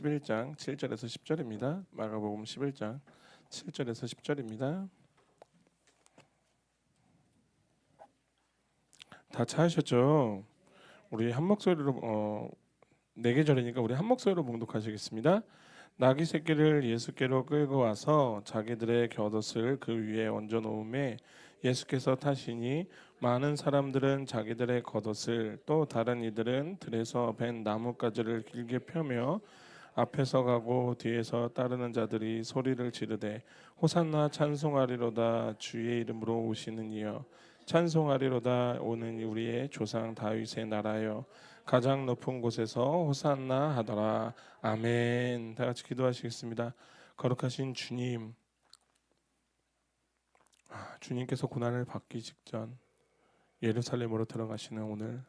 11장 7절에서 10절입니다. 마가복음 11장 7절에서 10절입니다. 다 찾으셨죠? 우리 한 목소리로 네 계절이니까 우리 한 목소리로 봉독하시겠습니다. 나귀 새끼를 예수께로 끌고 와서 자기들의 곁옷을 그 위에 얹어 놓음에 예수께서 타시니 많은 사람들은 자기들의 겉옷을 또 다른 이들은 들에서 벤 나뭇가지를 길게 펴며 앞에서 가고 뒤에서 따르는 자들이 소리를 지르되 호산나 찬송하리로다 주의 이름으로 오시는 이여 찬송하리로다 오는 우리의 조상 다윗의 나라여 가장 높은 곳에서 호산나 하더라. 아멘. 다 같이 기도하시겠습니다. 거룩하신 주님, 주님께서 고난을 받기 직전 예루살렘으로 들어가시는 오늘,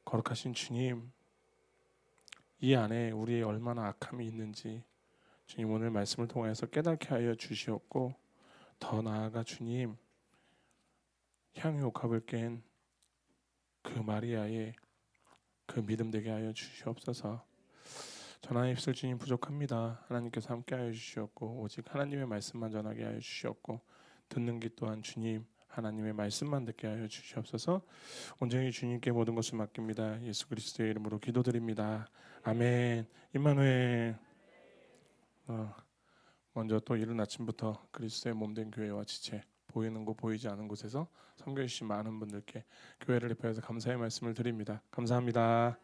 거룩하신 주님, 이 안에 우리의 얼마나 악함이 있는지 주님 오늘 말씀을 통해서 깨닫게 하여 주시옵고, 더 나아가 주님 향유 옥합을 깬 그 마리아의 그 믿음 되게 하여 주시옵소서. 전하의 입술 주님 부족합니다. 하나님께서 함께 하여 주시옵고 오직 하나님의 말씀만 전하게 하여 주시옵고 듣는 귀 또한 주님 하나님의 말씀만 듣게 하여 주시옵소서. 온전히 주님께 모든 것을 맡깁니다. 예수 그리스도의 이름으로 기도드립니다. 아멘. 임마누엘. 먼저 또 이른 아침부터 그리스도의 몸된 교회와 지체 보이는 곳 보이지 않은 곳에서 섬겨 주신 많은 분들께 교회를 대표해서 감사의 말씀을 드립니다. 감사합니다.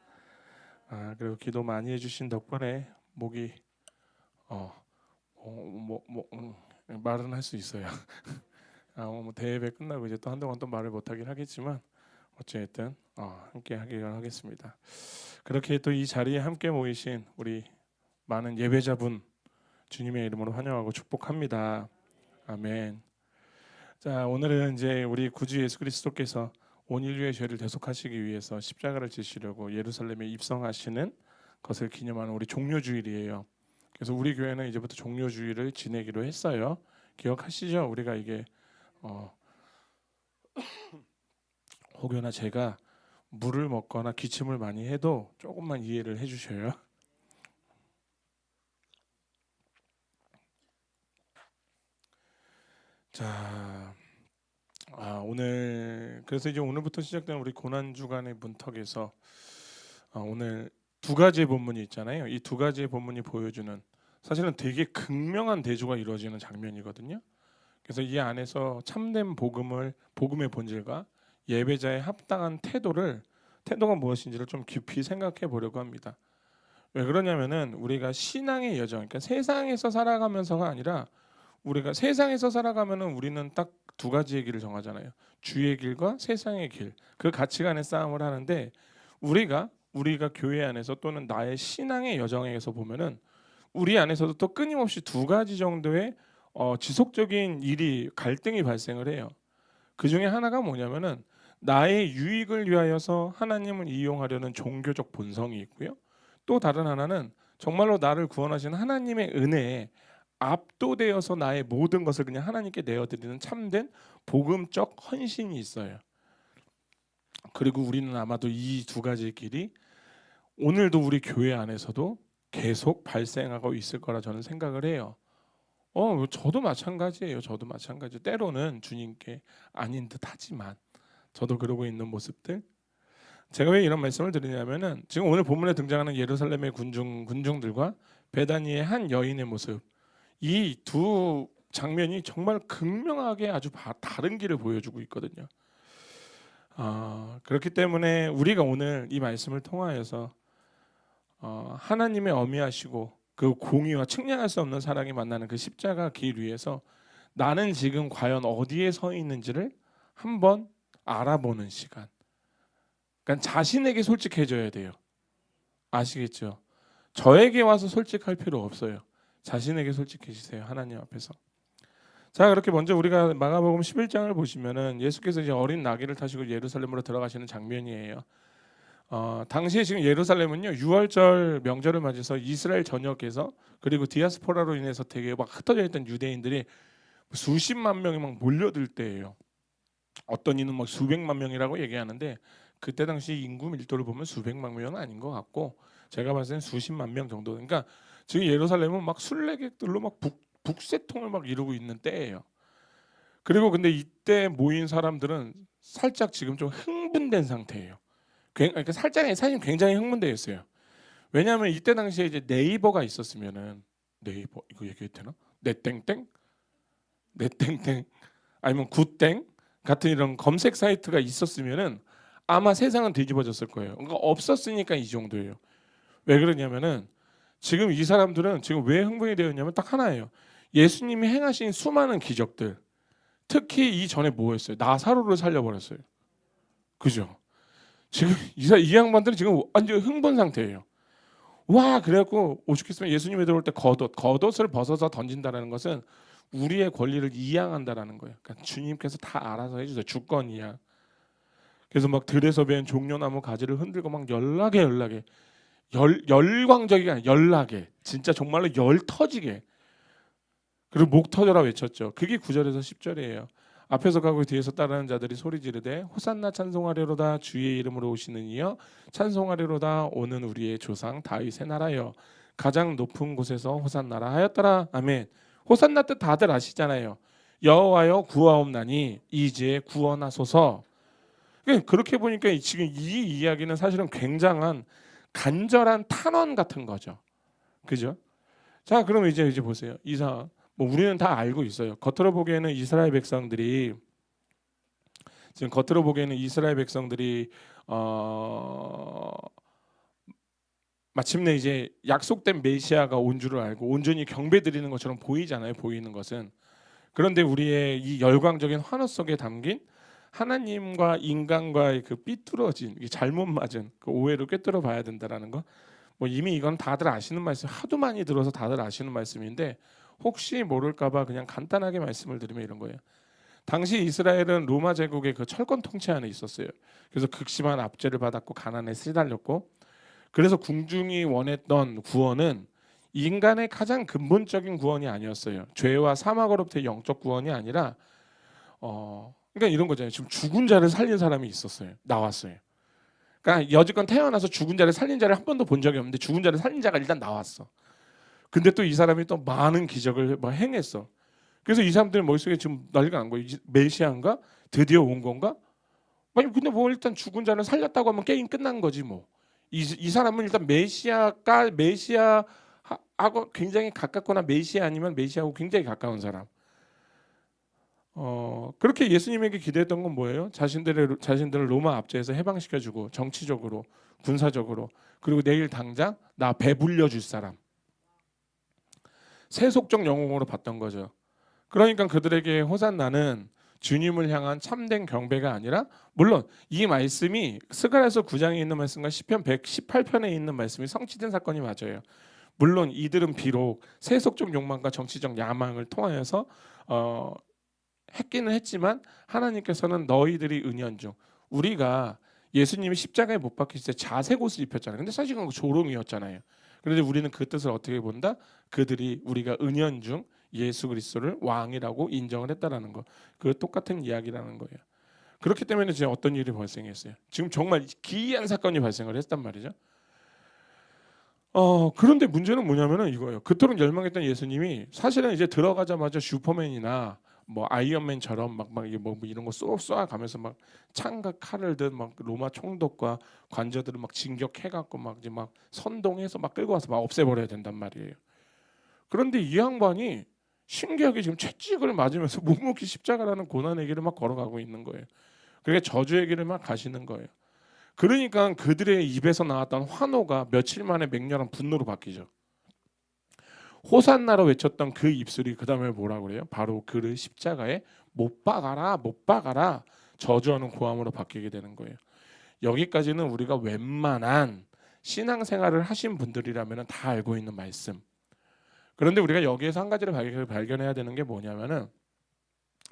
그리고 기도 많이 해주신 덕분에 목이 말은 할 수 있어요. 대회배 끝나고 이제 또 한동안 또 말을 못하긴 하겠지만 어쨌든 함께 하기를 하겠습니다. 그렇게 또 이 자리에 함께 모이신 우리 많은 예배자분 주님의 이름으로 환영하고 축복합니다. 아멘. 자, 오늘은 이제 우리 구주 예수 그리스도께서 온 인류의 죄를 대속하시기 위해서 십자가를 지시려고 예루살렘에 입성하시는 것을 기념하는 우리 종료주일이에요. 그래서 우리 교회는 이제부터 종료주일을 지내기로 했어요. 기억하시죠? 우리가 이게 혹여나 제가 물을 먹거나 기침을 많이 해도 조금만 이해를 해주셔요. 자, 그래서 이제 오늘부터 시작되는 우리 고난 주간의 문턱에서 오늘 두 가지의 본문이 있잖아요. 이 두 가지의 본문이 보여주는 사실은 되게 극명한 대조가 이루어지는 장면이거든요. 그래서 이 안에서 참된 복음의 본질과 예배자의 합당한 태도가 무엇인지를 좀 깊이 생각해 보려고 합니다. 왜 그러냐면은 우리가 신앙의 여정, 그러니까 세상에서 살아가면서가 아니라 우리가 세상에서 살아가면은 우리는 딱 두 가지의 길을 정하잖아요. 주의 길과 세상의 길. 그 가치관의 싸움을 하는데 우리가 교회 안에서 또는 나의 신앙의 여정에서 보면은 우리 안에서도 또 끊임없이 두 가지 정도의 지속적인 갈등이 발생을 해요. 그 중에 하나가 뭐냐면은 나의 유익을 위하여서 하나님을 이용하려는 종교적 본성이 있고요. 또 다른 하나는 정말로 나를 구원하신 하나님의 은혜에 압도되어서 나의 모든 것을 그냥 하나님께 내어드리는 참된 복음적 헌신이 있어요. 그리고 우리는 아마도 이 두 가지의 길이 오늘도 우리 교회 안에서도 계속 발생하고 있을 거라 저는 생각을 해요. 저도 마찬가지예요. 때로는 주님께 아닌 듯하지만 저도 그러고 있는 모습들. 제가 왜 이런 말씀을 드리냐면은 지금 오늘 본문에 등장하는 예루살렘의 군중들과 베다니의 한 여인의 모습, 이 두 장면이 정말 극명하게 아주 다른 길을 보여주고 있거든요. 그렇기 때문에 우리가 오늘 이 말씀을 통하여서 하나님의 어미하시고 그 공의와 측량할 수 없는 사랑이 만나는 그 십자가 길 위에서 나는 지금 과연 어디에 서 있는지를 한번 알아보는 시간. 그러니까 자신에게 솔직해져야 돼요. 아시겠죠? 저에게 와서 솔직할 필요 없어요. 자신에게 솔직해지세요. 하나님 앞에서. 자, 그렇게 먼저 우리가 마가복음 11장을 보시면은 예수께서 이제 어린 나귀를 타시고 예루살렘으로 들어가시는 장면이에요. 당시에 지금 예루살렘은요, 유월절 명절을 맞아서 이스라엘 전역에서 그리고 디아스포라로 인해서 되게 막 흩어져 있던 유대인들이 수십만 명이 막 몰려들 때예요. 어떤 이는 막 수백만 명이라고 얘기하는데 그때 당시 인구 밀도를 보면 수백만 명은 아닌 것 같고 제가 봤을 땐 수십만 명 정도. 그러니까 지금 예루살렘은 막 순례객들로 막 북새통을 막 이루고 있는 때예요. 그리고 근데 이때 모인 사람들은 살짝 지금 좀 흥분된 상태예요. 그러니까 살짝 사실 굉장히 흥분되어 있어요. 왜냐하면 이때 당시에 이제 네이버가 있었으면은 네이버 이거 얘기해도 되나? 네땡땡, 네땡땡 아니면 굿땡 같은 이런 검색 사이트가 있었으면은 아마 세상은 뒤집어졌을 거예요. 그러니까 없었으니까 이 정도예요. 왜 그러냐면은 지금 이 사람들은 지금 왜 흥분이 되었냐면 딱 하나예요. 예수님이 행하신 수많은 기적들, 특히 이전에 뭐였어요? 나사로를 살려버렸어요. 그죠? 지금 이 양반들은 지금 완전 흥분 상태예요. 와 그래갖고 오죽했으면 예수님이 들어올 때 겉옷을 벗어서 던진다라는 것은 우리의 권리를 이양한다라는 거예요. 그러니까 주님께서 다 알아서 해주세요. 주권이야. 그래서 막 들에서 벤 종려나무 가지를 흔들고 막 열광적이가 아니라 열나게 진짜 정말로 열 터지게 그리고 목 터져라 외쳤죠. 그게 9절에서 10절이에요. 앞에서 가고 뒤에서 따르는 자들이 소리 지르되 호산나 찬송하리로다 주의 이름으로 오시는 이여 찬송하리로다 오는 우리의 조상 다윗의 나라여 가장 높은 곳에서 호산나라 하였더라. 아멘. 호산나 뜻 다들 아시잖아요. 여호와여 구하옵나니 이제 구원하소서. 그렇게 보니까 지금 이 이야기는 사실은 굉장한 간절한 탄원 같은 거죠. 그죠? 자, 그럼 이제 보세요. 이상 뭐 우리는 다 알고 있어요. 겉으로 보기에는 이스라엘 백성들이 지금 겉으로 보기에는 이스라엘 백성들이 마침내 이제 약속된 메시아가 온 줄을 알고 온전히 경배드리는 것처럼 보이잖아요. 보이는 것은. 그런데 우리의 이 열광적인 환호 속에 담긴 하나님과 인간과의 그 삐뚤어진 잘못 맞은 그 오해를 꿰뚫어 봐야 된다라는 거. 뭐 이미 이건 다들 아시는 말씀, 하도 많이 들어서 다들 아시는 말씀인데 혹시 모를까봐 그냥 간단하게 말씀을 드리면 이런 거예요. 당시 이스라엘은 로마 제국의 그 철권 통치 안에 있었어요. 그래서 극심한 압제를 받았고 가난에 시달렸고 그래서 궁중이 원했던 구원은 인간의 가장 근본적인 구원이 아니었어요. 죄와 사망으로부터의 영적 구원이 아니라 그러니까 이런 거잖아요. 지금 죽은 자를 살린 사람이 있었어요. 나왔어요. 그러니까 여지껏 태어나서 죽은 자를 살린 자를 한 번도 본 적이 없는데 죽은 자를 살린 자가 일단 나왔어. 근데 또 이 사람이 또 많은 기적을 막 행했어. 그래서 이 사람들 머릿속에 지금 난리가 난 거예요. 메시아인가? 드디어 온 건가? 아니 근데 뭐 일단 죽은 자를 살렸다고 하면 게임 끝난 거지 뭐. 이 사람은 일단 메시아하고 굉장히 가깝거나 메시아 아니면 메시아하고 굉장히 가까운 사람. 그렇게 예수님에게 기대했던 건 뭐예요? 자신들을 로마 압제에서 해방시켜주고 정치적으로, 군사적으로 그리고 내일 당장 나 배불려 줄 사람. 세속적 영웅으로 봤던 거죠. 그러니까 그들에게 호산나는 주님을 향한 참된 경배가 아니라 물론 이 말씀이 스가랴서 9장에 있는 말씀과 시편 118편에 있는 말씀이 성취된 사건이 맞아요. 물론 이들은 비록 세속적 욕망과 정치적 야망을 통하여서 했기는 했지만 하나님께서는 너희들이 은연중 우리가 예수님이 십자가에 못 박히실 때 자색 옷을 입혔잖아요. 근데 사실 그건 조롱이었잖아요. 그런데 우리는 그 뜻을 어떻게 본다? 그들이 우리가 은연중 예수 그리스도를 왕이라고 인정을 했다라는 거. 그 똑같은 이야기라는 거예요. 그렇기 때문에 지금 어떤 일이 발생했어요. 지금 정말 기이한 사건이 발생을 했단 말이죠. 그런데 문제는 뭐냐면은 이거예요. 그토록 열망했던 예수님이 사실은 이제 들어가자마자 슈퍼맨이나 뭐 아이언맨처럼 막 이게 뭐 이런 거 쏘아 가면서 막 창과 칼을 든 막 로마 총독과 관저들을 막 진격해갖고 막 이제 막 선동해서 막 끌고 와서 막 없애버려야 된단 말이에요. 그런데 이 양반이 신기하게 지금 채찍을 맞으면서 묵묵히 십자가라는 고난의 길을 막 걸어가고 있는 거예요. 그게 저주의 길을 막 가시는 거예요. 그러니까 그들의 입에서 나왔던 환호가 며칠 만에 맹렬한 분노로 바뀌죠. 호산나로 외쳤던 그 입술이 그 다음에 뭐라고 그래요? 바로 그를 십자가에 못 박아라 못 박아라 저주하는 고함으로 바뀌게 되는 거예요. 여기까지는 우리가 웬만한 신앙생활을 하신 분들이라면 다 알고 있는 말씀. 그런데 우리가 여기에서 한 가지를 발견해야 되는 게 뭐냐면은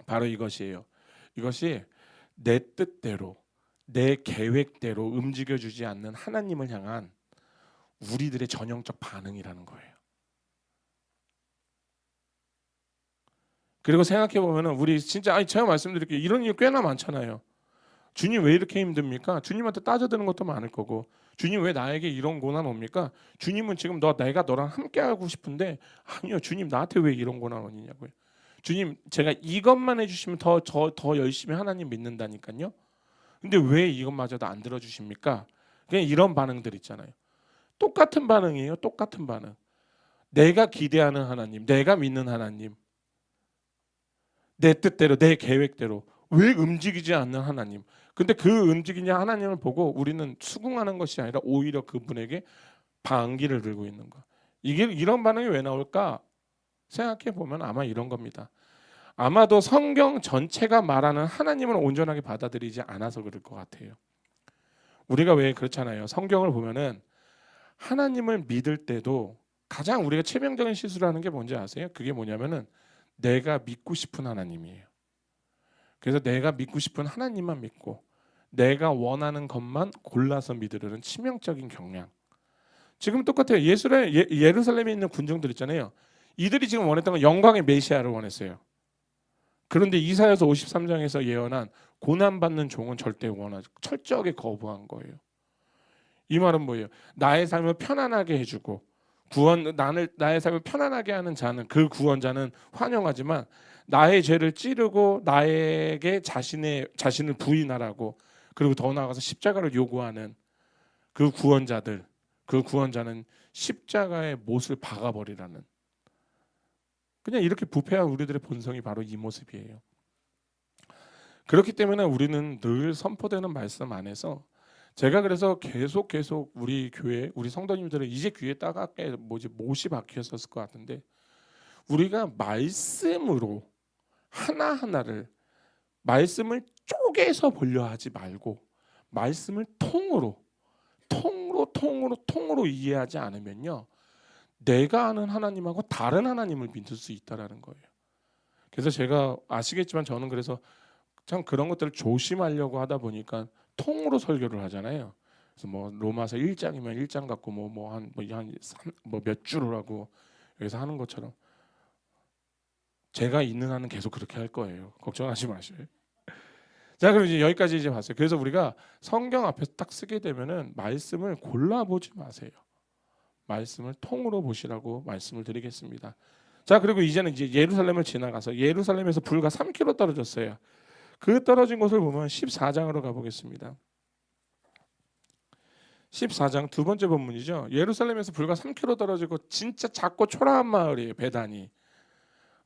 바로 이것이에요. 이것이 내 뜻대로 내 계획대로 움직여주지 않는 하나님을 향한 우리들의 전형적 반응이라는 거예요. 그리고 생각해 보면은 우리 진짜 제가 말씀드릴게요. 이런 일 꽤나 많잖아요. 주님 왜 이렇게 힘듭니까? 주님한테 따져드는 것도 많을 거고 주님 왜 나에게 이런 고난 옵니까? 주님은 지금 내가 너랑 함께 하고 싶은데 아니요 주님 나한테 왜 이런 고난 오냐고요. 주님 제가 이것만 해주시면 더 열심히 하나님 믿는다니까요. 근데 왜 이것마저도 안 들어주십니까? 그냥 이런 반응들 있잖아요. 똑같은 반응이에요. 똑같은 반응. 내가 기대하는 하나님, 내가 믿는 하나님, 내 뜻대로 내 계획대로 왜 움직이지 않는 하나님. 근데 그 움직이냐 하나님을 보고 우리는 수긍하는 것이 아니라 오히려 그분에게 반기를 들고 있는 거. 이게 이런 반응이 왜 나올까? 생각해 보면 아마 이런 겁니다. 아마도 성경 전체가 말하는 하나님을 온전하게 받아들이지 않아서 그럴 것 같아요. 우리가 왜 그렇잖아요. 성경을 보면은 하나님을 믿을 때도 가장 우리가 치명적인 실수를 하는 게 뭔지 아세요? 그게 뭐냐면은 내가 믿고 싶은 하나님이에요. 그래서 내가 믿고 싶은 하나님만 믿고 내가 원하는 것만 골라서 믿으려는 치명적인 경향. 지금 똑같아요. 예루살렘에 있는 군중들 있잖아요. 이들이 지금 원했던 건 영광의 메시아를 원했어요. 그런데 이사야서 53장에서 예언한 고난받는 종은 절대 철저하게 거부한 거예요. 이 말은 뭐예요? 나의 삶을 편안하게 해주고 나의 삶을 편안하게 하는 자는 그 구원자는 환영하지만 나의 죄를 찌르고 나에게 자신을 부인하라고 그리고 더 나아가서 십자가를 요구하는 그 구원자는 십자가의 못을 박아버리라는 그냥 이렇게 부패한 우리들의 본성이 바로 이 모습이에요. 그렇기 때문에 우리는 늘 선포되는 말씀 안에서 제가 그래서 계속 우리 교회 우리 성도님들은 이제 귀에 따갑게 못이 박혔었을 것 같은데 우리가 말씀으로 하나하나를 말씀을 쪼개서 보려 하지 말고 말씀을 통으로 이해하지 않으면요 내가 아는 하나님하고 다른 하나님을 믿을 수 있다라는 거예요. 그래서 제가 아시겠지만 저는 그래서 참 그런 것들을 조심하려고 하다 보니까 통으로 설교를 하잖아요. 그래서 뭐 로마서 1장이면 1장 갖고 몇 줄을 하고 여기서 하는 것처럼 제가 있는 한은 계속 그렇게 할 거예요. 걱정하지 마세요. 자, 그럼 이제 여기까지 이제 봤어요. 그래서 우리가 성경 앞에서 딱 쓰게 되면은 말씀을 골라보지 마세요. 말씀을 통으로 보시라고 말씀을 드리겠습니다. 자, 그리고 이제는 이제 예루살렘을 지나가서 예루살렘에서 불과 3km 떨어졌어요. 그 떨어진 곳을 보면 14장으로 가보겠습니다. 14장 두 번째 본문이죠. 예루살렘에서 불과 3km 떨어지고 진짜 작고 초라한 마을이에요. 베다니.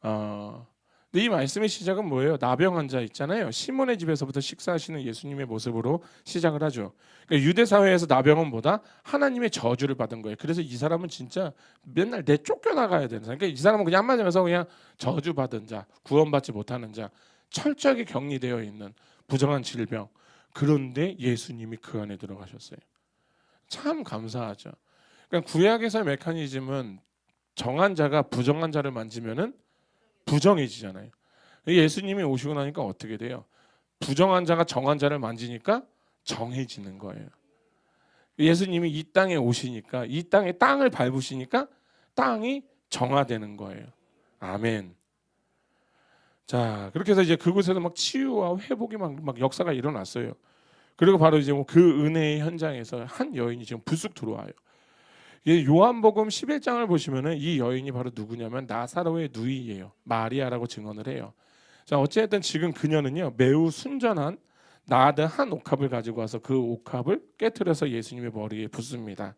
근데 이 말씀의 시작은 뭐예요? 나병 환자 있잖아요. 시몬의 집에서부터 식사하시는 예수님의 모습으로 시작을 하죠. 그러니까 유대 사회에서 나병은 뭐다? 하나님의 저주를 받은 거예요. 그래서 이 사람은 진짜 맨날 쫓겨나가야 되는 사람. 그러니까 이 사람은 그냥 한마디로 해서 그냥 저주받은 자, 구원받지 못하는 자, 철저하게 격리되어 있는 부정한 질병. 그런데 예수님이 그 안에 들어가셨어요. 참 감사하죠. 그러니까 구약에서의 메커니즘은 정한 자가 부정한 자를 만지면은 부정해지잖아요. 예수님이 오시고 나니까 어떻게 돼요? 부정한 자가 정한 자를 만지니까 정해지는 거예요. 예수님이 이 땅에 오시니까 이 땅에 땅을 밟으시니까 땅이 정화되는 거예요. 아멘. 자, 그렇게 해서 이제 그곳에서 막 치유와 회복이 막 역사가 일어났어요. 그리고 바로 이제 그 은혜의 현장에서 한 여인이 지금 불쑥 들어와요. 요한복음 11장을 보시면은 이 여인이 바로 누구냐면 나사로의 누이예요. 마리아라고 증언을 해요. 자, 어쨌든 지금 그녀는요 매우 순전한 나드 한 옥합을 가지고 와서 그 옥합을 깨트려서 예수님의 머리에 붓습니다.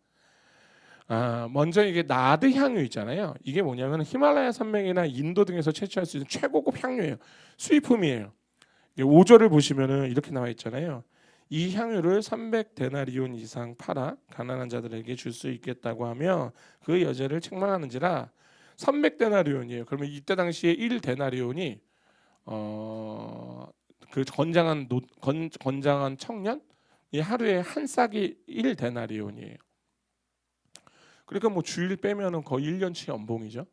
먼저 이게 나드 향유 있잖아요. 이게 뭐냐면 히말라야 산맥이나 인도 등에서 채취할 수 있는 최고급 향유예요. 수입품이에요. 5절을 보시면은 이렇게 나와 있잖아요. 이 향유를 300데나리온 이상 팔아 가난한 자들에게 줄 수 있겠다고 하며 그 여자를 책망하는지라. 300데나리온이에요. 그러면 이때 당시에 1데나리온이 그 건장한 청년 이 하루에 한 싹이 1데나리온이에요. 그러니까 뭐 주일 빼면은 거의 1년치 연봉이죠.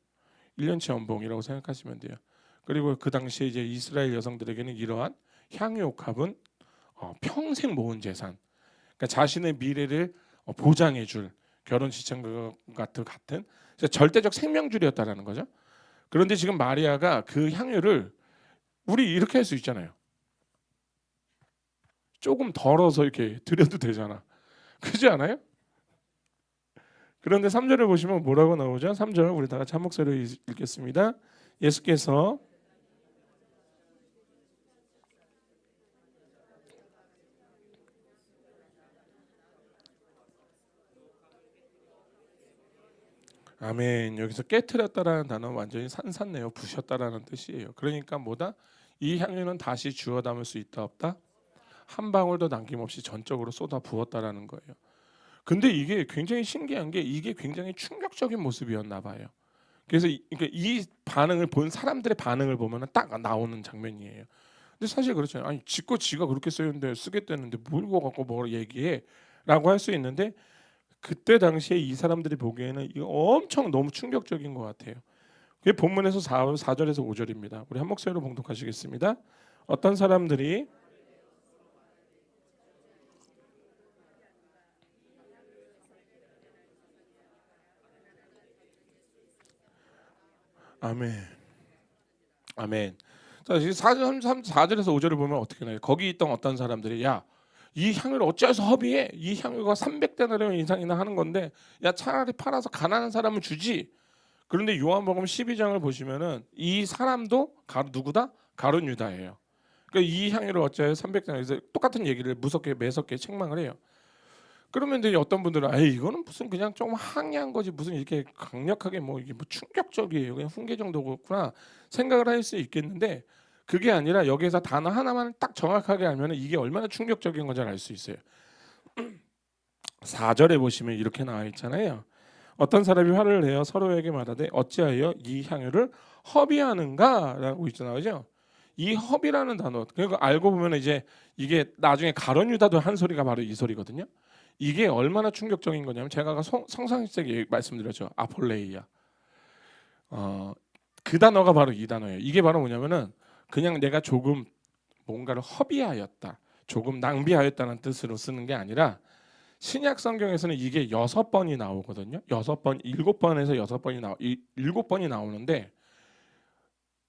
1년치 연봉이라고 생각하시면 돼요. 그리고 그 당시에 이제 이스라엘 여성들에게는 이러한 향유 옥합은 평생 모은 재산, 그러니까 자신의 미래를 보장해줄 결혼 시장과 같은 절대적 생명줄이었다라는 거죠. 그런데 지금 마리아가 그 향유를 우리 이렇게 할 수 있잖아요. 조금 덜어서 이렇게 드려도 되잖아. 그렇지 않아요? 그런데 3절을 보시면 뭐라고 나오죠? 3절 우리 다 같이 한 목소리로 읽겠습니다. 예수께서 아멘. 여기서 깨트렸다라는 단어는 완전히 산산내요. 부셨다라는 뜻이에요. 그러니까 뭐다? 이 향유는 다시 주워 담을 수 있다 없다? 한 방울도 남김없이 전적으로 쏟아 부었다라는 거예요. 근데 이게 굉장히 신기한 게 이게 굉장히 충격적인 모습이었나 봐요. 그래서 그러니까 이 반응을 본 사람들의 반응을 보면은 딱 나오는 장면이에요. 근데 사실 그렇잖아요. 아니 지가 그렇게 쓰였는데 쓰겠다는데 뭘 그거 갖고 뭘 얘기해?라고 할 수 있는데 그때 당시에 이 사람들이 보기에는 이거 엄청 너무 충격적인 것 같아요. 그게 본문에서 4절에서 5절입니다. 우리 한 목소리로 봉독하시겠습니다. 어떤 사람들이 아멘. 아멘. 자, 4절에서 5절을 보면 어떻게 나요? 거기 있던 어떤 사람들이 야, 이 향유를 어째서 허비해? 이 향유가 300데나리온 이상이나 하는 건데 야, 차라리 팔아서 가난한 사람은 주지. 그런데 요한복음 12장을 보시면은 이 사람도 누구다? 가룟 유다예요. 그러니까 이 향유를 어째 300데나리온 똑같은 얘기를 무섭게 매섭게 책망을 해요. 그러면 이제 어떤 분들은 아 이거는 무슨 그냥 좀 항의한 거지 무슨 이렇게 강력하게 뭐 이게 뭐 충격적이에요 그냥 훈계 정도구나 생각을 할 수 있겠는데 그게 아니라 여기에서 단어 하나만 딱 정확하게 알면 이게 얼마나 충격적인 건지 알 수 있어요. 4절에 보시면 이렇게 나와 있잖아요. 어떤 사람이 화를 내어 서로에게 말하되 어찌하여 이 향유를 허비하는가라고 있잖아요. 그죠? 이 허비라는 단어 그러니까 알고 보면 이제 이게 나중에 가룟 유다도 한 소리가 바로 이 소리거든요. 이게 얼마나 충격적인 거냐면 제가 아까 성상식세기 말씀드렸죠. 아폴레이아. 그 단어가 바로 이 단어예요. 이게 바로 뭐냐면은 그냥 내가 조금 뭔가를 허비하였다. 조금 낭비하였다는 뜻으로 쓰는 게 아니라 신약 성경에서는 이게 6번이 나오거든요. 6번, 7번에서 6번이 나오 7번이 나오는데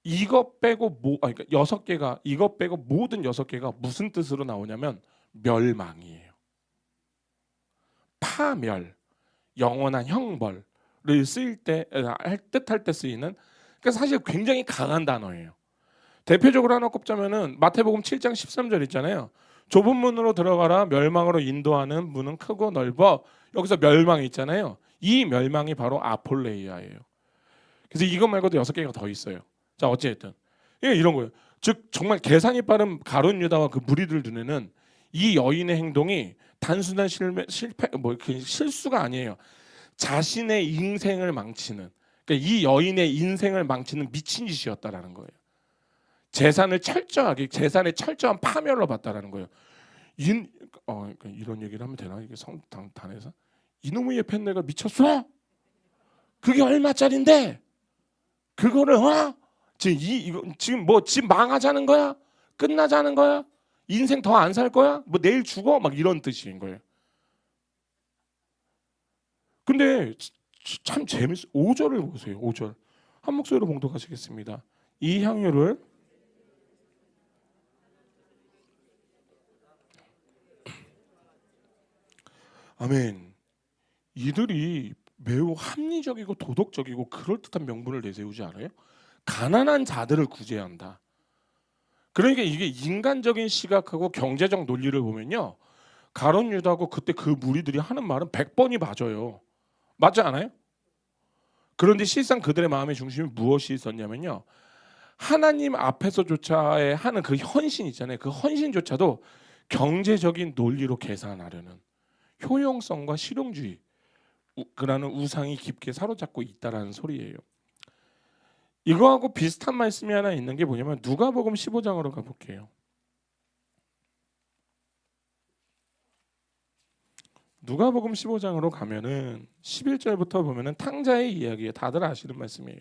이것 빼고 그러니까 6개가 이것 빼고 모든 6개가 무슨 뜻으로 나오냐면 멸망이에요. 파멸, 영원한 형벌을 쓰일 때 뜻할 때 쓰이는 그러니까 사실 굉장히 강한 단어예요. 대표적으로 하나 꼽자면은 마태복음 7장 13절 있잖아요. 좁은 문으로 들어가라 멸망으로 인도하는 문은 크고 넓어 여기서 멸망이 있잖아요. 이 멸망이 바로 아폴레이아예요. 그래서 이것 말고도 6개가 더 있어요. 자 어찌됐든 이런 거예요. 즉 정말 계산이 빠른 가룟 유다와 그 무리들 눈에는 이 여인의 행동이 단순한 실패 그 실수가 아니에요. 자신의 인생을 망치는 그러니까 이 여인의 인생을 망치는 미친 짓이었다라는 거예요. 재산의 철저한 파멸로 봤다라는 거예요. 그러니까 이런 얘기를 하면 되나 이게 성단에서 이놈의 예편네가 미쳤어? 그게 얼마짜린데? 그거를 지금 뭐 집 망하자는 거야? 끝나자는 거야? 인생 더 안 살 거야? 뭐 내일 죽어? 막 이런 뜻인 거예요. 근데 참 재밌어. 5절을 보세요. 5절. 한 목소리로 봉독하시겠습니다. 이 향유를 아멘. 이들이 매우 합리적이고 도덕적이고 그럴듯한 명분을 내세우지 않아요? 가난한 자들을 구제한다. 그러니까 이게 인간적인 시각하고 경제적 논리를 보면요. 가룟 유다하고 그때 그 무리들이 하는 말은 100번이 맞아요. 맞지 않아요? 그런데 실상 그들의 마음의 중심이 무엇이 있었냐면요. 하나님 앞에서조차의 하는 그 헌신 있잖아요. 그 헌신조차도 경제적인 논리로 계산하려는 효용성과 실용주의 그라는 우상이 깊게 사로잡고 있다라는 소리예요. 이거하고 비슷한 말씀이 하나 있는 게 뭐냐면 누가복음 15장으로 가볼게요. 누가복음 15장으로 가면은 11절부터 보면은 탕자의 이야기예요. 다들 아시는 말씀이에요.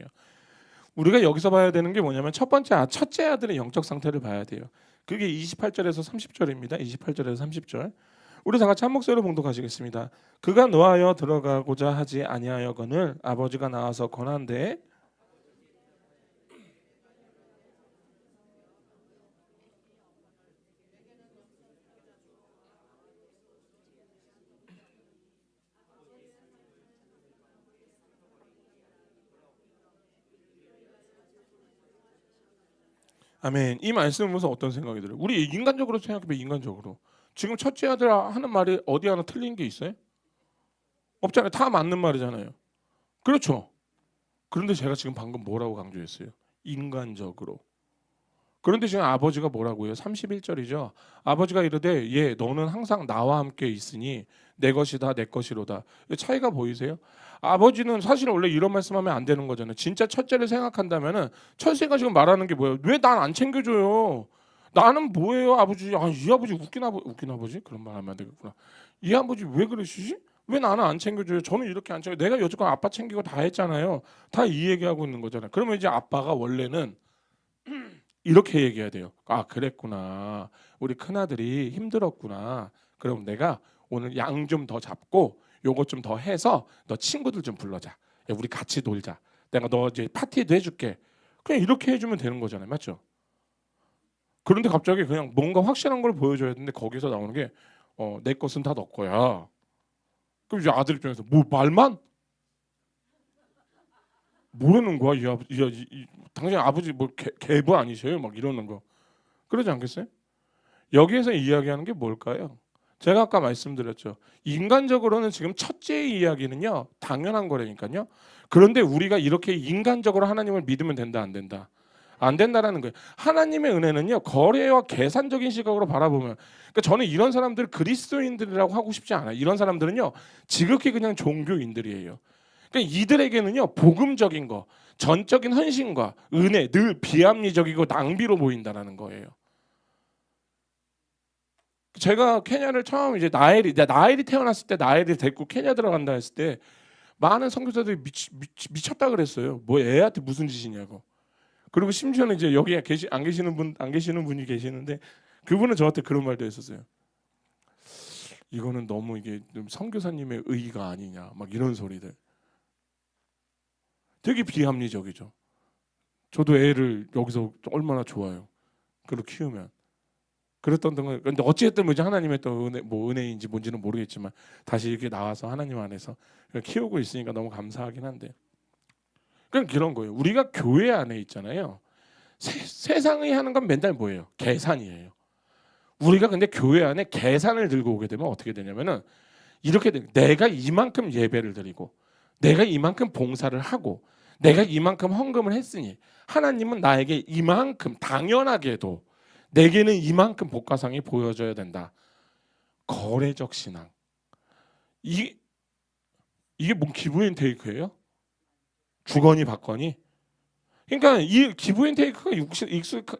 우리가 여기서 봐야 되는 게 뭐냐면 첫째 아들의 영적 상태를 봐야 돼요. 그게 28절에서 30절입니다. 28절에서 30절. 우리 다 같이 한 목소리로 봉독하시겠습니다. 그가 노하여 들어가고자 하지 아니하여거늘 아버지가 나와서 권한대 아멘. 이 말씀을 보면서 어떤 생각이 들어요? 우리 인간적으로 생각해봐. 인간적으로 지금 첫째 아들 하는 말이 어디 하나 틀린 게 있어요? 없잖아요. 다 맞는 말이잖아요. 그렇죠. 그런데 제가 지금 방금 뭐라고 강조했어요? 인간적으로. 그런데 지금 아버지가 뭐라고요? 31절이죠. 아버지가 이르되 예 너는 항상 나와 함께 있으니 내 것이다 내 것이로다. 차이가 보이세요? 아버지는 사실 원래 이런 말씀하면 안 되는 거잖아요. 진짜 첫째를 생각한다면은 첫째가 지금 말하는 게 뭐예요? 왜 난 안 챙겨줘요? 나는 뭐예요 아버지? 이 아버지 웃긴 아버지? 그런 말 하면 안 되겠구나. 이 아버지 왜 그러시지? 왜 나는 안 챙겨줘요? 저는 이렇게 안 챙겨. 내가 여태껏 아빠 챙기고 다 했잖아요. 다 이 얘기하고 있는 거잖아요. 그러면 이제 아빠가 원래는 이렇게 얘기해야 돼요. 아 그랬구나. 우리 큰아들이 힘들었구나. 그럼 내가 오늘 양 좀 더 잡고 요것 좀 더 해서 너 친구들 좀 불러자. 야, 우리 같이 놀자. 내가 너 이제 파티도 해줄게. 그냥 이렇게 해주면 되는 거잖아요. 맞죠? 그런데 갑자기 그냥 뭔가 확실한 걸 보여줘야 되는데 거기서 나오는 게 내 것은 다 너 거야. 그럼 이제 아들 입장에서 뭐 말만? 뭐라는 거야 이 아버지? 당신 아버지 뭐 개부 아니셔요? 막 이러는 거. 그러지 않겠어요? 여기에서 이야기하는 게 뭘까요? 제가 아까 말씀드렸죠. 인간적으로는 지금 첫째의 이야기는요. 당연한 거라니까요. 그런데 우리가 이렇게 인간적으로 하나님을 믿으면 된다 안 된다? 안 된다라는 거예요. 하나님의 은혜는요. 거래와 계산적인 시각으로 바라보면 그러니까 저는 이런 사람들 그리스도인들이라고 하고 싶지 않아요. 이런 사람들은요. 지극히 그냥 종교인들이에요. 그러니까 이들에게는요. 복음적인 거, 전적인 헌신과 은혜 늘 비합리적이고 낭비로 보인다라는 거예요. 제가 케냐를 처음 이제 나엘이 태어났을 때 나엘이 데리고 케냐 들어간다 했을 때 많은 선교사들이 미쳤다 그랬어요. 뭐 애한테 무슨 짓이냐고. 그리고 심지어는 이제 여기 안 계시는 분이 계시는데 그분은 저한테 그런 말도 했었어요. 이거는 너무 이게 좀 선교사님의 의의가 아니냐 막 이런 소리들. 되게 비합리적이죠. 저도 애를 여기서 얼마나 좋아요. 그걸 키우면. 그랬던 동안 근데 어찌됐든 이제 하나님의 또 은혜인지 뭔지는 모르겠지만 다시 이렇게 나와서 하나님 안에서 키우고 있으니까 너무 감사하긴 한데 그냥 그런 거예요. 우리가 교회 안에 있잖아요. 세상이 하는 건 맨날 뭐예요? 계산이에요. 우리가 근데 교회 안에 계산을 들고 오게 되면 어떻게 되냐면은 이렇게 돼. 내가 이만큼 예배를 드리고 내가 이만큼 봉사를 하고 내가 이만큼 헌금을 했으니 하나님은 나에게 이만큼 당연하게도 내게는 이만큼 복가상이 보여져야 된다. 거래적 신앙. 이게 뭔 기브앤테이크예요? 주거니 받거니? 그러니까 이 기브앤테이크가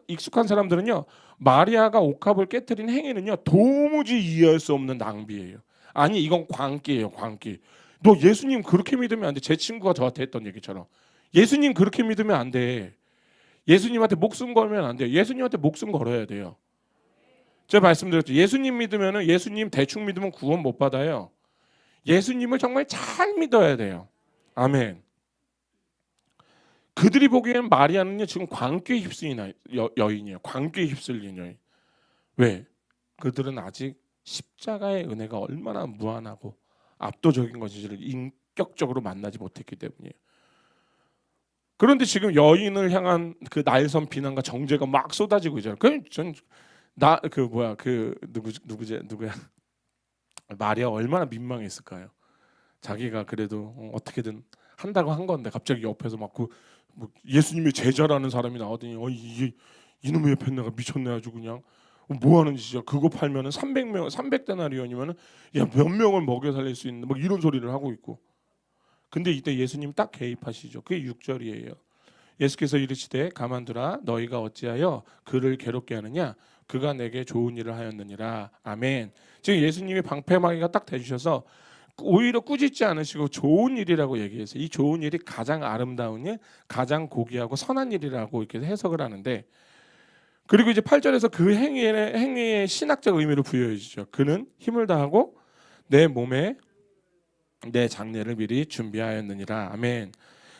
익숙한 사람들은요. 마리아가 옥합을 깨뜨린 행위는요. 도무지 이해할 수 없는 낭비예요. 아니 이건 광기예요. 광기. 너 예수님 그렇게 믿으면 안 돼. 제 친구가 저한테 했던 얘기처럼. 예수님 그렇게 믿으면 안 돼. 예수님한테 목숨 걸면 안 돼요. 예수님한테 목숨 걸어야 돼요. 제가 말씀드렸죠. 예수님 믿으면은 예수님 대충 믿으면 구원 못 받아요. 예수님을 정말 잘 믿어야 돼요. 아멘. 그들이 보기에는 마리아는요 지금 광기에 휩쓸린 여인이에요. 광기에 휩쓸린 여인. 왜? 그들은 아직 십자가의 은혜가 얼마나 무한하고 압도적인 것인지를 인격적으로 만나지 못했기 때문이에요. 그런데 지금 여인을 향한 그 날선 비난과 정죄가 막 쏟아지고 있잖아요. 누구야? 마리아 얼마나 민망했을까요? 자기가 그래도 어떻게든 한다고 한 건데 갑자기 옆에서 막 뭐 예수님의 제자라는 사람이 나오더니 이놈의 옆에 내가 미쳤네 아주 그냥 뭐 하는 짓이야? 그거 팔면은 300데나리온이면은 몇 명을 먹여 살릴 수 있는 막 이런 소리를 하고 있고. 근데 이때 예수님 딱 개입하시죠. 그게 6절이에요. 예수께서 이르시되 가만두라 너희가 어찌하여 그를 괴롭게 하느냐 그가 내게 좋은 일을 하였느니라. 아멘. 지금 예수님이 방패막이가 딱 되주셔서 오히려 꾸짖지 않으시고 좋은 일이라고 얘기했어요. 이 좋은 일이 가장 아름다운 일, 가장 고귀하고 선한 일이라고 이렇게 해석을 하는데 그리고 이제 8절에서 그 행위의 신학적 의미를 부여해 주죠. 그는 힘을 다하고 내 몸에 내 장례를 미리 준비하였느니라. 아멘.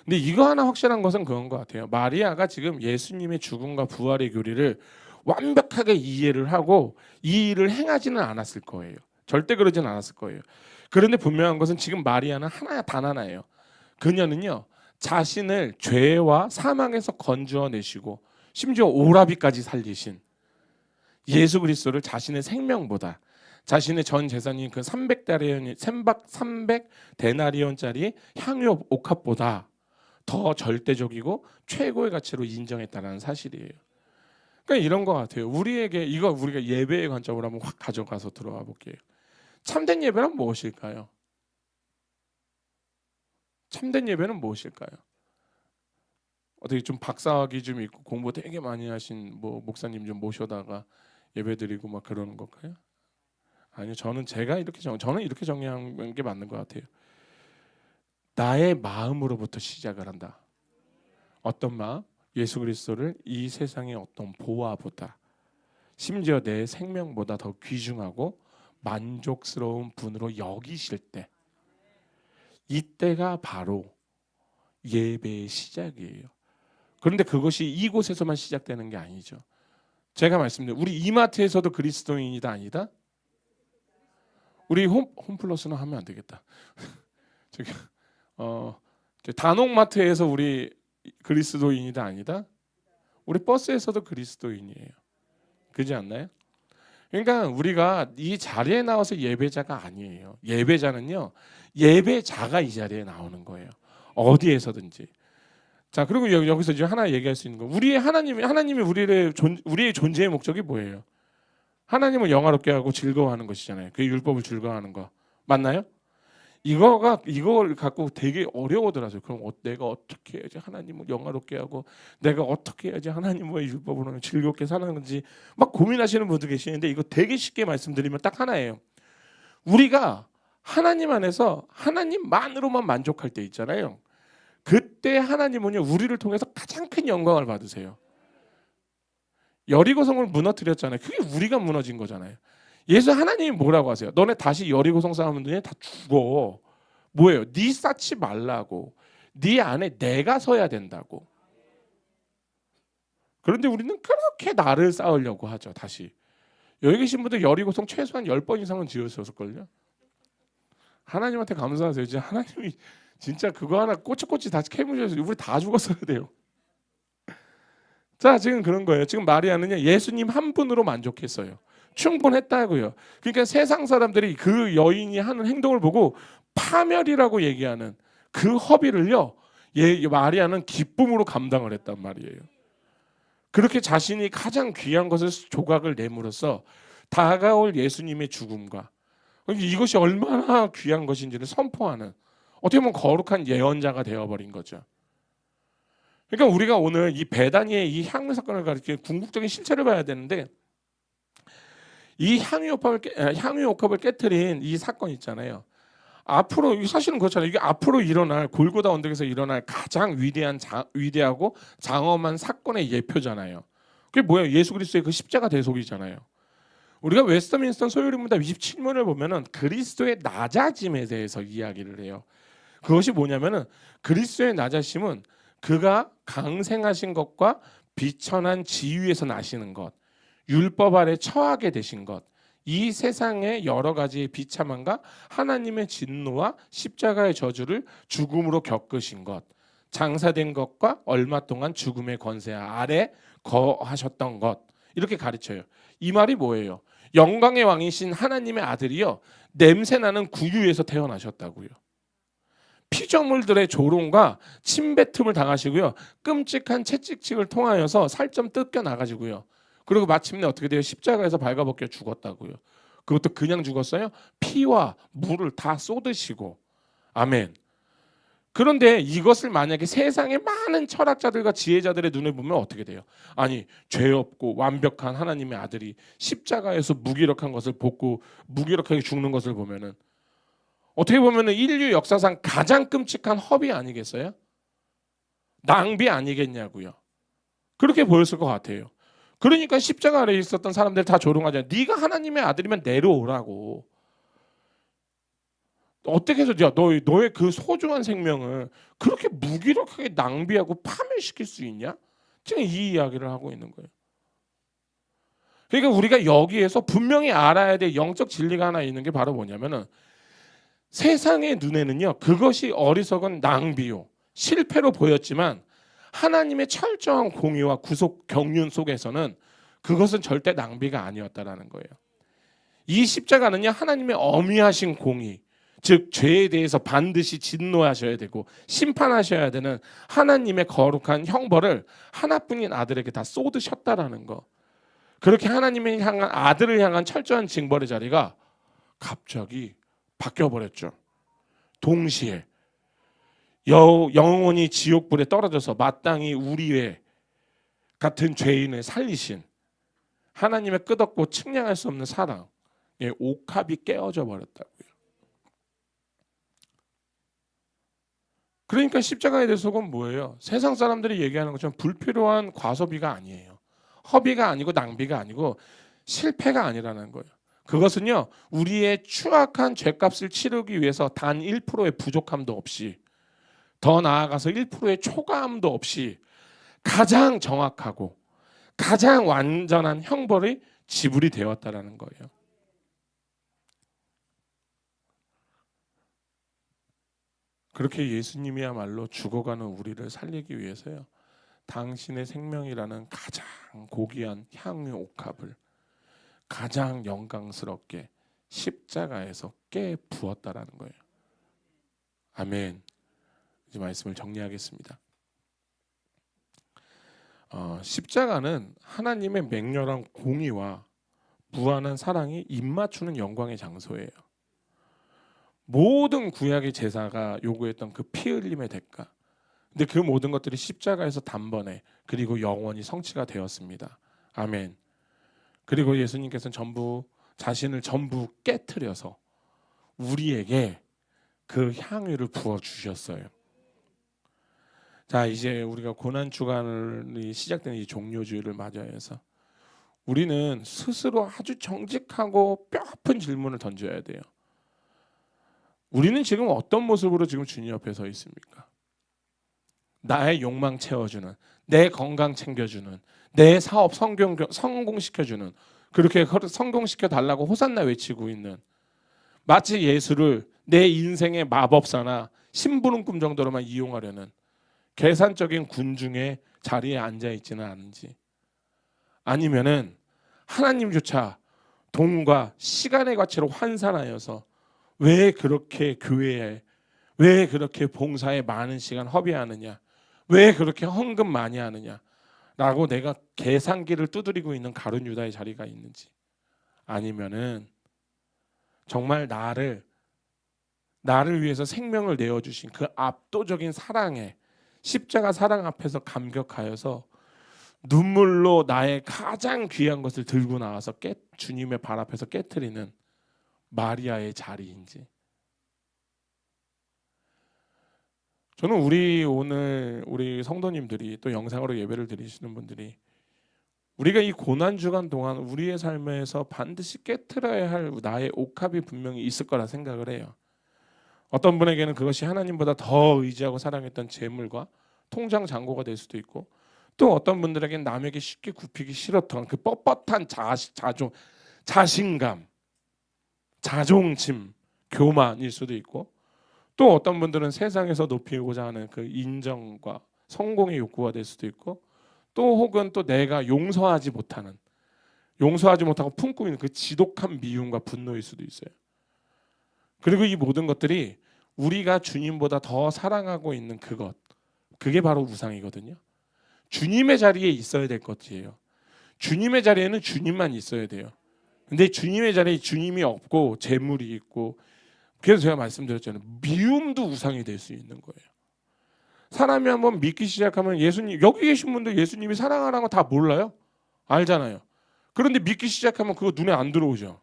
근데 이거 하나 확실한 것은 그런 것 같아요. 마리아가 지금 예수님의 죽음과 부활의 교리를 완벽하게 이해를 하고 이 일을 행하지는 않았을 거예요. 절대 그러지는 않았을 거예요. 그런데 분명한 것은 지금 마리아는 단 하나예요. 그녀는요 자신을 죄와 사망에서 건져내시고 심지어 오라비까지 살리신 예수 그리스도를 자신의 생명보다, 자신의 전 재산인 그 300데나리온짜리 향유 옥합보다 더 절대적이고 최고의 가치로 인정했다는 사실이에요. 그러니까 이런 것 같아요. 우리에게 이거 우리가 예배의 관점으로 한번 확 가져가서 들어가 볼게요. 참된 예배는 무엇일까요? 참된 예배는 무엇일까요? 어떻게 좀 박사학위 좀 있고 공부 되게 많이 하신 뭐 목사님 좀 모셔다가 예배드리고 막 그러는 걸까요? 아니요, 저는 이렇게 정리한 게 맞는 것 같아요. 나의 마음으로부터 시작을 한다. 어떤 마음? 예수 그리스도를 이 세상의 어떤 보화보다, 심지어 내 생명보다 더 귀중하고 만족스러운 분으로 여기실 때, 이때가 바로 예배의 시작이에요. 그런데 그것이 이곳에서만 시작되는 게 아니죠. 제가 말씀드린 우리 이마트에서도 그리스도인이다 아니다? 우리 홈플러스는 하면 안 되겠다. 저기 단옥마트에서 우리 그리스도인이다 아니다? 우리 버스에서도 그리스도인이에요. 그렇지 않나요? 그러니까 우리가 이 자리에 나와서 예배자가 아니에요. 예배자는요, 예배자가 이 자리에 나오는 거예요. 어디에서든지. 자, 그리고 여기서 이제 하나 얘기할 수 있는 거. 하나님이 우리의 존재의 목적이 뭐예요? 하나님을 영화롭게 하고 즐거워하는 것이잖아요. 그 율법을 즐거워하는 거. 맞나요? 이걸 갖고 되게 어려워더라고요. 그럼 내가 어떻게 해야지 하나님을 영화롭게 하고, 내가 어떻게 해야지 하나님의 율법으로 즐겁게 사는 건지 막 고민하시는 분도 계시는데, 이거 되게 쉽게 말씀드리면 딱 하나예요. 우리가 하나님 안에서 하나님만으로만 만족할 때 있잖아요. 그때 하나님은요, 우리를 통해서 가장 큰 영광을 받으세요. 여리고성을 무너뜨렸잖아요. 그게 우리가 무너진 거잖아요. 예수 하나님이 뭐라고 하세요? 너네 다시 여리고성 사람들이 다 죽어. 뭐예요? 네 쌓지 말라고. 네 안에 내가 서야 된다고. 그런데 우리는 그렇게 나를 쌓으려고 하죠. 다시. 여기 계신 분들 여리고성 최소한 10번 이상은 지으셨을걸요. 하나님한테 감사하세요. 이제 하나님이 진짜 그거 하나 꼬치꼬치 다 캐무셔서 우리 다 죽었어야 돼요. 자, 지금 그런 거예요. 지금 마리아는요, 예수님 한 분으로 만족했어요. 충분했다고요. 그러니까 세상 사람들이 그 여인이 하는 행동을 보고 파멸이라고 얘기하는 그 허비를요, 마리아는 기쁨으로 감당을 했단 말이에요. 그렇게 자신이 가장 귀한 것을 조각을 내므로써 다가올 예수님의 죽음과 이것이 얼마나 귀한 것인지를 선포하는, 어떻게 보면 거룩한 예언자가 되어버린 거죠. 그러니까 우리가 오늘 이 베다니의 이 향유 사건을 가리키는 궁극적인 실체를 봐야 되는데, 이 향유 옥합을 깨트린 이 사건 있잖아요. 앞으로 사실은 그렇잖아요. 이게 앞으로 일어날 골고다 언덕에서 일어날 가장 위대하고 장엄한 사건의 예표잖아요. 그게 뭐예요? 예수 그리스도의 그 십자가 대속이잖아요. 우리가 웨스트민스터 소요리문답 27문을 보면은 그리스도의 낮아짐에 대해서 이야기를 해요. 그것이 뭐냐면은 그리스도의 낮아심은 그가 강생하신 것과 비천한 지위에서 나시는 것, 율법 아래 처하게 되신 것, 이 세상의 여러 가지의 비참함과 하나님의 진노와 십자가의 저주를 죽음으로 겪으신 것, 장사된 것과 얼마 동안 죽음의 권세 아래 거하셨던 것, 이렇게 가르쳐요. 이 말이 뭐예요? 영광의 왕이신 하나님의 아들이요, 냄새나는 구유에서 태어나셨다고요. 피조물들의 조롱과 침뱉음을 당하시고요, 끔찍한 채찍질을 통하여서 살점 뜯겨 나가지고요, 그리고 마침내 어떻게 돼요? 십자가에서 발가벗겨 죽었다고요. 그것도 그냥 죽었어요? 피와 물을 다 쏟으시고. 아멘. 그런데 이것을 만약에 세상의 많은 철학자들과 지혜자들의 눈에 보면 어떻게 돼요? 아니, 죄 없고 완벽한 하나님의 아들이 십자가에서 무기력한 것을 벗고 무기력하게 죽는 것을 보면은, 어떻게 보면은 인류 역사상 가장 끔찍한 허비 아니겠어요? 낭비 아니겠냐고요. 그렇게 보였을 것 같아요. 그러니까 십자가 아래에 있었던 사람들 다 조롱하잖아요. 네가 하나님의 아들이면 내려오라고. 어떻게 해서 너의 그 소중한 생명을 그렇게 무기력하게 낭비하고 파멸시킬 수 있냐? 지금 이 이야기를 하고 있는 거예요. 그러니까 우리가 여기에서 분명히 알아야 될 영적 진리가 하나 있는 게 바로 뭐냐면은, 세상의 눈에는요, 그것이 어리석은 낭비요, 실패로 보였지만 하나님의 철저한 공의와 구속 경륜 속에서는 그것은 절대 낭비가 아니었다라는 거예요. 이 십자가는요, 하나님의 어미하신 공의, 즉 죄에 대해서 반드시 진노하셔야 되고 심판하셔야 되는 하나님의 거룩한 형벌을 하나뿐인 아들에게 다 쏟으셨다라는 거. 그렇게 하나님을 향한, 아들을 향한 철저한 징벌의 자리가 갑자기 바뀌어 버렸죠. 동시에 영원히 지옥불에 떨어져서 마땅히 우리의 같은 죄인을 살리신 하나님의 끝없고 측량할 수 없는 사랑의 옥합이 깨어져 버렸다고요. 그러니까 십자가에 대해서 그건 뭐예요? 세상 사람들이 얘기하는 것처럼 불필요한 과소비가 아니에요. 허비가 아니고 낭비가 아니고 실패가 아니라는 거예요. 그것은요, 우리의 추악한 죄값을 치르기 위해서 단 1%의 부족함도 없이, 더 나아가서 1%의 초과함도 없이 가장 정확하고 가장 완전한 형벌이 지불이 되었다라는 거예요. 그렇게 예수님이야말로 죽어가는 우리를 살리기 위해서요, 당신의 생명이라는 가장 고귀한 향유 옥합을 가장 영광스럽게 십자가에서 깨 부었다라는 거예요. 아멘. 이제 말씀을 정리하겠습니다. 십자가는 하나님의 맹렬한 공의와 무한한 사랑이 입맞추는 영광의 장소예요. 모든 구약의 제사가 요구했던 그 피 흘림의 대가, 근데 그 모든 것들이 십자가에서 단번에 그리고 영원히 성취가 되었습니다. 아멘. 그리고 예수님께서는 자신을 전부 깨트려서 우리에게 그 향유를 부어 주셨어요. 자, 이제 우리가 고난 주간이 시작되는 이 종료주일을 맞이해서 우리는 스스로 아주 정직하고 뼈아픈 질문을 던져야 돼요. 우리는 지금 어떤 모습으로 지금 주님 옆에 서 있습니까? 나의 욕망 채워주는, 내 건강 챙겨주는, 내 사업 성공시켜주는, 그렇게 성공시켜 달라고 호산나 외치고 있는, 마치 예수를 내 인생의 마법사나 심부름꾼 정도로만 이용하려는 계산적인 군중의 자리에 앉아 있지는 않은지, 아니면은 하나님조차 돈과 시간의 가치로 환산하여서 왜 그렇게 교회에, 왜 그렇게 봉사에 많은 시간 허비하느냐, 왜 그렇게 헌금 많이 하느냐 라고 내가 계산기를 두드리고 있는 가룟 유다의 자리가 있는지, 아니면은 정말 나를 위해서 생명을 내어주신 그 압도적인 사랑에, 십자가 사랑 앞에서 감격하여서 눈물로 나의 가장 귀한 것을 들고 나와서 주님의 발 앞에서 깨트리는 마리아의 자리인지. 저는 오늘 우리 성도님들이, 또 영상으로 예배를 드리시는 분들이, 우리가 이 고난 주간 동안 우리의 삶에서 반드시 깨트려야 할 나의 옥합이 분명히 있을 거라 생각을 해요. 어떤 분에게는 그것이 하나님보다 더 의지하고 사랑했던 재물과 통장 잔고가 될 수도 있고, 또 어떤 분들에게는 남에게 쉽게 굽히기 싫었던 그 뻣뻣한 자신감, 자존심, 교만일 수도 있고, 또 어떤 분들은 세상에서 높이고자 하는 그 인정과 성공의 욕구가 될 수도 있고, 또 혹은 또 내가 용서하지 못하고 품고 있는 그 지독한 미움과 분노일 수도 있어요. 그리고 이 모든 것들이 우리가 주님보다 더 사랑하고 있는 그게 바로 우상이거든요. 주님의 자리에 있어야 될 것이에요. 주님의 자리에는 주님만 있어야 돼요. 근데 주님의 자리에 주님이 없고 재물이 있고, 그래서 제가 말씀드렸잖아요. 미움도 우상이 될 수 있는 거예요. 사람이 한번 믿기 시작하면, 예수님, 여기 계신 분들 예수님이 사랑하라는 거 다 몰라요? 알잖아요. 그런데 믿기 시작하면 그거 눈에 안 들어오죠.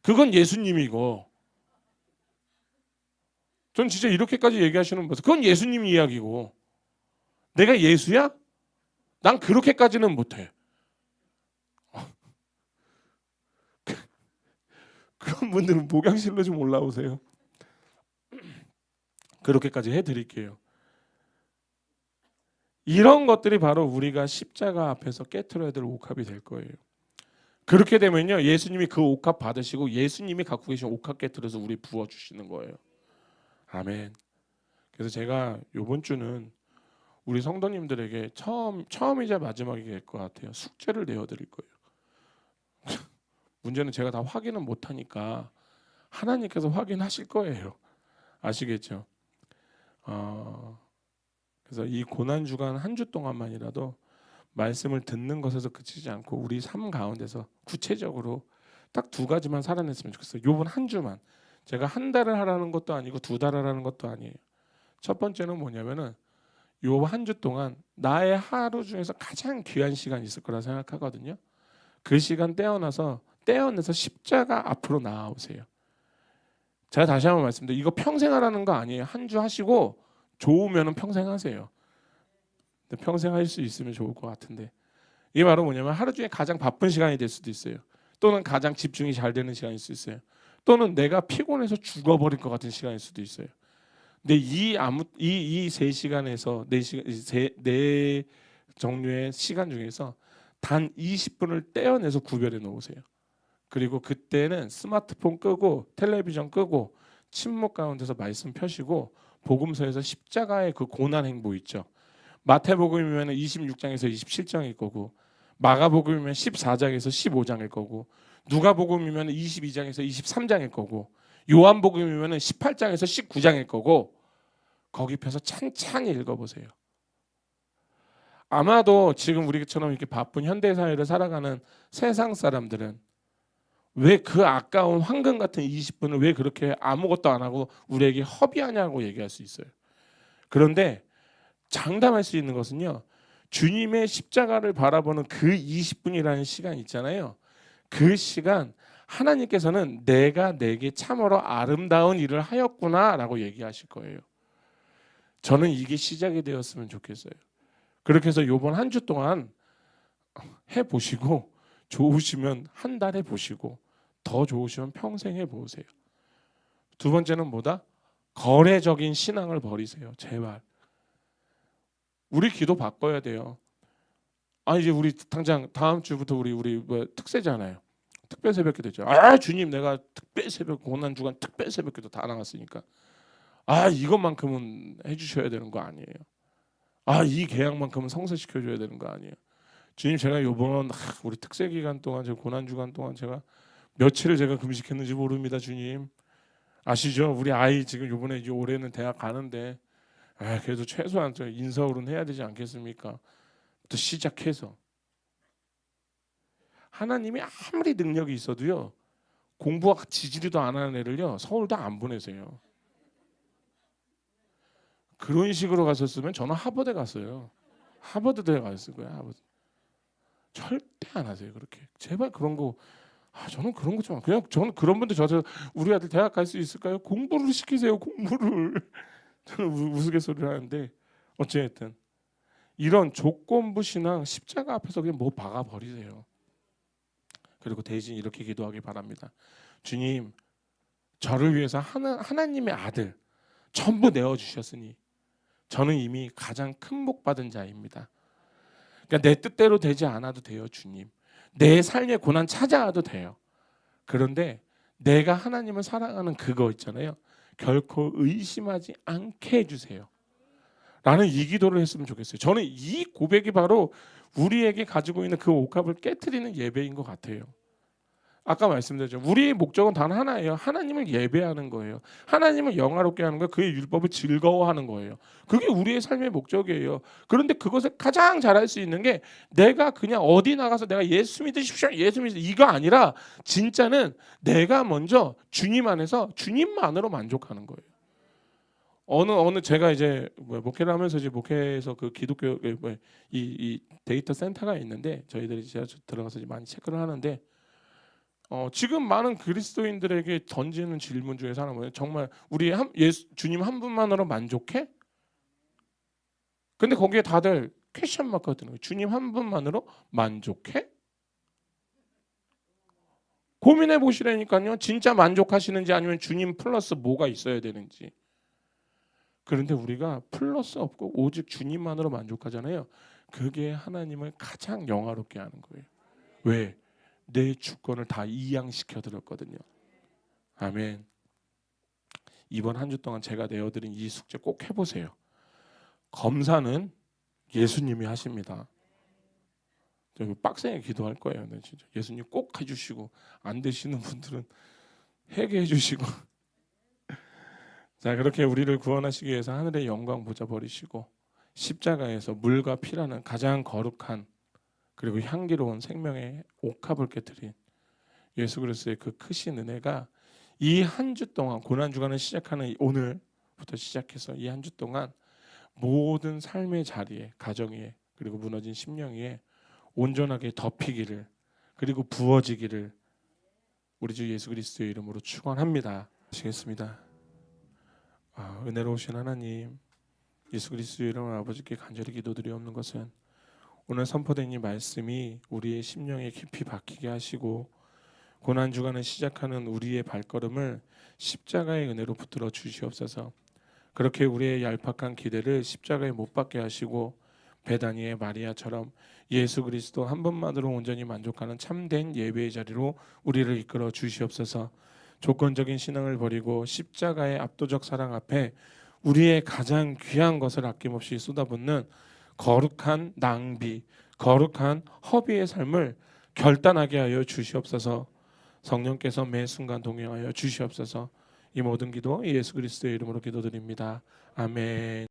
그건 예수님이고, 전 진짜 이렇게까지 얘기하시는 분들, 그건 예수님 이야기고, 내가 예수야? 난 그렇게까지는 못해. 그런 분들은 목양실로 좀 올라오세요. 그렇게까지 해드릴게요. 이런 것들이 바로 우리가 십자가 앞에서 깨트려야 될 옥합이 될 거예요. 그렇게 되면요, 예수님이 그 옥합 받으시고 예수님이 갖고 계신 옥합 깨트려서 우리 부어주시는 거예요. 아멘. 그래서 제가 이번 주는 우리 성도님들에게 처음이자 마지막이 될 것 같아요. 숙제를 내어드릴 거예요. 문제는 제가 다 확인은 못하니까 하나님께서 확인하실 거예요. 아시겠죠? 그래서 이 고난 주간 한 주 동안만이라도 말씀을 듣는 것에서 그치지 않고 우리 삶 가운데서 구체적으로 딱 두 가지만 살아냈으면 좋겠어요. 요번 한 주만. 제가 한 달을 하라는 것도 아니고 두 달을 하라는 것도 아니에요. 첫 번째는 뭐냐면은 요 한 주 동안 나의 하루 중에서 가장 귀한 시간이 있을 거라 생각하거든요. 그 시간 떼어내서 십자가 앞으로 나아오세요. 제가 다시 한번 말씀드려요. 이거 평생 하라는 거 아니에요. 한 주 하시고 좋으면 평생 하세요. 근데 평생 할 수 있으면 좋을 것 같은데, 이게 바로 뭐냐면 하루 중에 가장 바쁜 시간이 될 수도 있어요. 또는 가장 집중이 잘 되는 시간일 수 있어요. 또는 내가 피곤해서 죽어버릴 것 같은 시간일 수도 있어요. 근데 이 세 시간에서 네 종류의 시간 중에서 단 20분을 떼어내서 구별해 놓으세요. 그리고 그때는 스마트폰 끄고 텔레비전 끄고 침묵 가운데서 말씀 펴시고 복음서에서 십자가의 그 고난 행보 있죠. 마태복음이면 26장에서 27장일 거고, 마가복음이면 14장에서 15장일 거고, 누가복음이면 22장에서 23장일 거고, 요한복음이면 18장에서 19장일 거고, 거기 펴서 찬찬히 읽어보세요. 아마도 지금 우리처럼 이렇게 바쁜 현대사회를 살아가는 세상 사람들은 왜 그 아까운 황금 같은 20분을 왜 그렇게 아무것도 안 하고 우리에게 허비하냐고 얘기할 수 있어요. 그런데 장담할 수 있는 것은요, 주님의 십자가를 바라보는 그 20분이라는 시간 있잖아요. 그 시간 하나님께서는 내가 내게 참으로 아름다운 일을 하였구나라고 얘기하실 거예요. 저는 이게 시작이 되었으면 좋겠어요. 그렇게 해서 이번 한 주 동안 해보시고 좋으시면 한 달 해보시고 더 좋으시면 평생 해보세요. 두 번째는 뭐다? 거래적인 신앙을 버리세요. 제발. 우리 기도 바꿔야 돼요. 이제 우리 당장 다음 주부터 우리 뭐 특세잖아요. 특별 새벽기도죠. 주님, 내가 특별 새벽 고난 주간 특별 새벽기도 다 나갔으니까 이것만큼은 해주셔야 되는 거 아니에요. 이 계약만큼은 성사시켜 줘야 되는 거 아니에요. 주님, 제가 요번 우리 특세 기간 동안 제 고난 주간 동안 제가 며칠을 제가 금식했는지 모릅니다. 주님 아시죠? 우리 아이 지금 요번에 이제 올해는 대학 가는데 그래도 최소한 저 인서울은 해야 되지 않겠습니까? 또 시작해서 하나님이 아무리 능력이 있어도요, 공부가 지지리도 안 하는 애를요 서울도 안 보내세요. 그런 식으로 갔었으면 저는 하버드에 갔어요. 하버드대에 갔을 거예요. 하버드. 절대 안 하세요 그렇게. 제발 그런 거. 저는 그런 거 좀 그냥 저는 그런 분들 저한테 우리 아들 대학 갈 수 있을까요? 공부를 시키세요. 공부를. 저는 우스갯소리를 하는데 어쨌든 이런 조건부 신앙 십자가 앞에서 그냥 뭐 박아 버리세요. 그리고 대신 이렇게 기도하기 바랍니다. 주님, 저를 위해서 하나님의 아들 전부 내어주셨으니 저는 이미 가장 큰 복 받은 자입니다. 그러니까 내 뜻대로 되지 않아도 돼요. 주님, 내 삶의 고난 찾아와도 돼요. 그런데 내가 하나님을 사랑하는 그거 있잖아요, 결코 의심하지 않게 해주세요 라는 이 기도를 했으면 좋겠어요. 저는 이 고백이 바로 우리에게 가지고 있는 그 옥합을 깨트리는 예배인 것 같아요. 아까 말씀드렸죠. 우리의 목적은 단 하나예요. 하나님을 예배하는 거예요. 하나님을 영화롭게 하는 거예요. 그의 율법을 즐거워하는 거예요. 그게 우리의 삶의 목적이에요. 그런데 그것을 가장 잘할 수 있는 게 내가 그냥 어디 나가서 내가 예수 믿으십시오, 예수 믿으십시오 이거 아니라 진짜는 내가 먼저 주님 안에서 주님만으로 만족하는 거예요. 어느 제가 이제 목회를 하면서 이제 목회에서 그 기독교 이 데이터 센터가 있는데 저희들이 제가 들어가서 많이 체크를 하는데 지금 많은 그리스도인들에게 던지는 질문 중에 하나는 뭐예요? 정말 우리 주님 한 분만으로 만족해? 근데 거기에 다들 퀘션 마크가 뜨는 거예요. 주님 한 분만으로 만족해? 고민해 보시라니까요. 진짜 만족하시는지 아니면 주님 플러스 뭐가 있어야 되는지. 그런데 우리가 플러스 없고 오직 주님만으로 만족하잖아요. 그게 하나님을 가장 영화롭게 하는 거예요. 왜? 내 주권을 다 이양시켜 드렸거든요. 아멘. 이번 한 주 동안 제가 내어드린 이 숙제 꼭 해보세요. 검사는 예수님이 하십니다. 빡세게 기도할 거예요. 네, 진짜 예수님 꼭 해주시고 안 되시는 분들은 회개해 주시고 자 그렇게 우리를 구원하시기 위해서 하늘의 영광 보좌 버리시고 십자가에서 물과 피라는 가장 거룩한 그리고 향기로운 생명의 옥합을 깨뜨린 예수 그리스도의 그 크신 은혜가 이 한 주 동안 고난 주간을 시작하는 오늘부터 시작해서 이 한 주 동안 모든 삶의 자리에 가정 위에 그리고 무너진 심령 위에 온전하게 덮이기를 그리고 부어지기를 우리 주 예수 그리스도의 이름으로 축원합니다. 하시겠습니다. 은혜로우신 하나님 예수 그리스도의 이름으로 아버지께 간절히 기도드리옵는 것은 오늘 선포된 이 말씀이 우리의 심령에 깊이 박히게 하시고 고난 주간을 시작하는 우리의 발걸음을 십자가의 은혜로 붙들어 주시옵소서. 그렇게 우리의 얄팍한 기대를 십자가에 못 박게 하시고 베다니의 마리아처럼 예수 그리스도 한 분만으로 온전히 만족하는 참된 예배의 자리로 우리를 이끌어 주시옵소서. 조건적인 신앙을 버리고 십자가의 압도적 사랑 앞에 우리의 가장 귀한 것을 아낌없이 쏟아붓는 거룩한 낭비, 거룩한 허비의 삶을 결단하게 하여 주시옵소서. 성령께서 매 순간 동행하여 주시옵소서. 이 모든 기도 예수 그리스도의 이름으로 기도드립니다. 아멘.